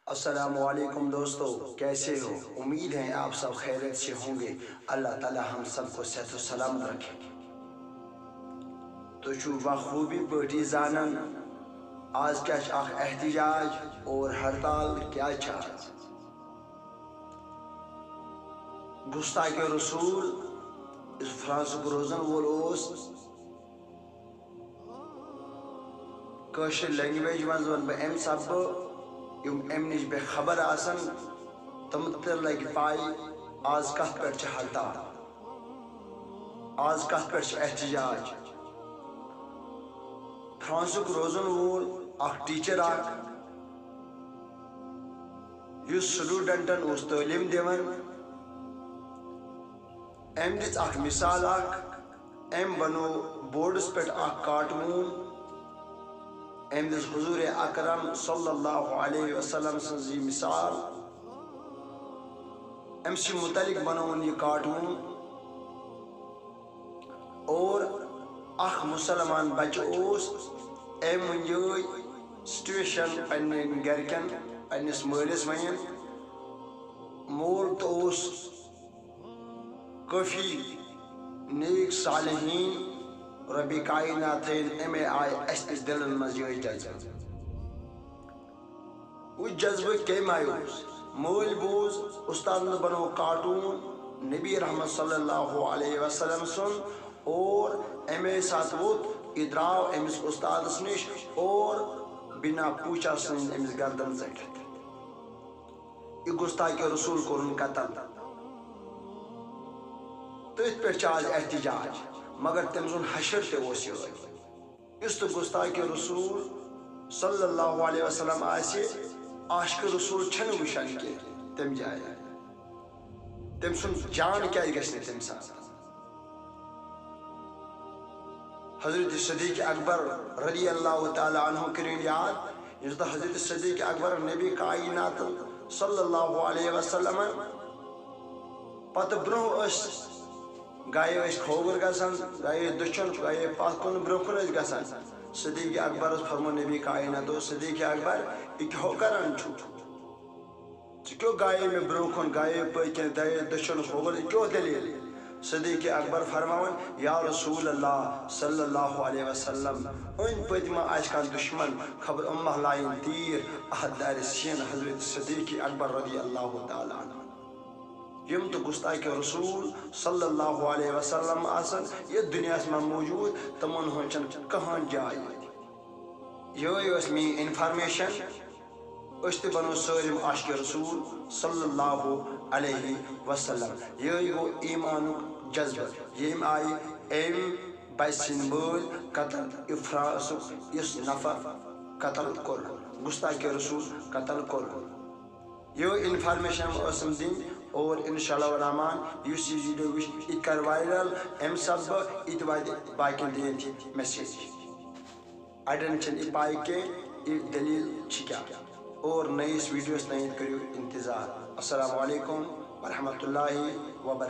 السلام علیکم دوستو، کیسے ہو؟ امید ہے آپ سب خیریت سے ہوں گے۔ اللہ تعالیٰ ہم سب کو صحت و سلامت رکھے۔ تو چھو بخوبی پٲٹھی زانن آز کیا اخ احتجاج اور ہڑتال کیا آز گستاخ رسول فرانسک روزن وول کٲشِر لینگویج منٛز ون بہٕ امہِ سببہٕ یِم امہِ نِش بے خبر آسن تِم تہِ لگہِ پاے آز کتھ پٮ۪ٹھ چھِ ہڑتال، آز کتھ پٮ۪ٹھ چھِ احتجاج۔ فرانسک روزن وول اکھ ٹیچر اکھ یُس سٹوڈنٹن اوس تعلیٖم دِوان، أمۍ دِژ اکھ مثال اکھ، أمۍ بنوو بورڈس پٮ۪ٹھ اکھ کارٹوٗن، أمۍ دِژ حضور اکرم صلی اللہ علیہ وسلم سٕنٛز یہِ مثال، أمۍ سٕے متعلق بنووُن یہِ کارٹوٗن اور اکھ مُسلمان بچہ اوس، أمۍ ؤنۍ یِہٕے سچویشن پننٮ۪ن گرِکٮ۪ن، پننِس مٲلِس ونُن، مول تہِ اوس کٲفی نیک صالحیٖن، رۄبِ کاینات تھٲیِن اَمے آیہِ اَسہِ تہِ دِلن منٛز یِہٕے جذبہٕ۔ وۄنۍ جذبہٕ کَمہِ آیہِ اوس؟ مٲلۍ بوٗز اُستادن بنوو کارٹوٗن نبی رحمت صلی اللہ علیہ وسلم سُنٛد اور اَمے ساتہٕ ووٚتھ یہِ درٛاو أمِس اُستادس نِش اور بنا پوٗچھا ژھٕنۍ أمِس گردن ژٔٹِتھ۔ یہِ گُستاخِ رسوٗل کوٚرُن قتل۔ تٔتھۍ پٮ۪ٹھ چھِ آز احتجاج، مگر تٔمۍ سُنٛد حشر تہِ اوس یِہوٚے۔ یُس تہِ گُستاخِ رسوٗل صلی اللہ علیہ وسلم آسہِ، عاشقِ رسوٗل چھِنہٕ وٕچھان کینٛہہ تمہِ جایہِ، تٔمۍ سُنٛد جان کیٛازِ گژھِ نہٕ تمہِ ساتہٕ؟ حضرت صدیق اکبر رضی اللہ تعالیٰ عنہ کٔرِو یاد، یُس زن حضرت صدیق اکبر نبی کائنات صلی اللہ علیہ وسلم پتہٕ برٛونٛہہ ٲسۍ گایہِ ٲسۍ کھووُر گژھان، گایہِ ٲسۍ دٔچھُن، گایہِ ٲسۍ پتھ کُن برٛونٛہہ کُن ٲسۍ گژھان، صدیق اکبرس فرموو نبی کائناتو، صدیق اکبر یہِ کیٛاہ کران چھُ؟ ژٕ کیٛاہ گایے مےٚ برٛونٛہہ کُن، گایے پٔتۍ کِنۍ، گایے دٔچھُن کھووُر، یہِ کیٛاہ دٔلیٖل؟ صدیق اکبر فرماوان، یا رسول اللہ صلی اللہ علیہ وسلم، أنٛدۍ پٔتۍ ما آسہِ کانٛہہ دُشمن، خبر یِم ما لایِن تیٖر اتھ دارِ سیٖنہٕ حضرت صدیق اکبر رضی اللہ تعالیٰ عنہ۔ یِم تہِ گُستاخِ رسوٗل صلی اللہ علیہ وسلم آسن یتھ دُنیاہس منٛز موٗجوٗد، تِمن ہُنٛد چھنہٕ کٕہۭنۍ جاے ییٚتہِ۔ یِہوٚے ٲس میٲنۍ انفارمیشن، أسۍ تہِ بنو سٲلِم عاشقِ رسوٗل صلی اللہ علیہ وسلم۔ یِہوٚے گوٚو ایٖمانُک جذبہٕ، ییٚمہِ آیہِ أمۍ بچہِ سٕنٛدۍ مٲلۍ قتل، یہِ فرانسُک یُس نفر قتل کوٚر، گُستاخِ رسوٗل قتل کوٚر۔ یِہوٚے انفارمیشن ٲسٕم دِنۍ اور انشاء اللہ الرحمان یُس یہِ ویٖڈیو وٕچھِ یہِ تہِ کر وایرل، امہِ سببہٕ یہِ تہِ واتہِ باقین تہِ ییٚتہِ میسیج۔ اڑٮ۪ن چھنہٕ یہِ پاے کینٛہہ یہِ دٔلیٖل چھِ کیٛاہ، اور نٔیِس ویٖڈیوس تام کٔرِو انتظار۔ السلام علیکم ورحمتہ اللہ وبرکاتہ۔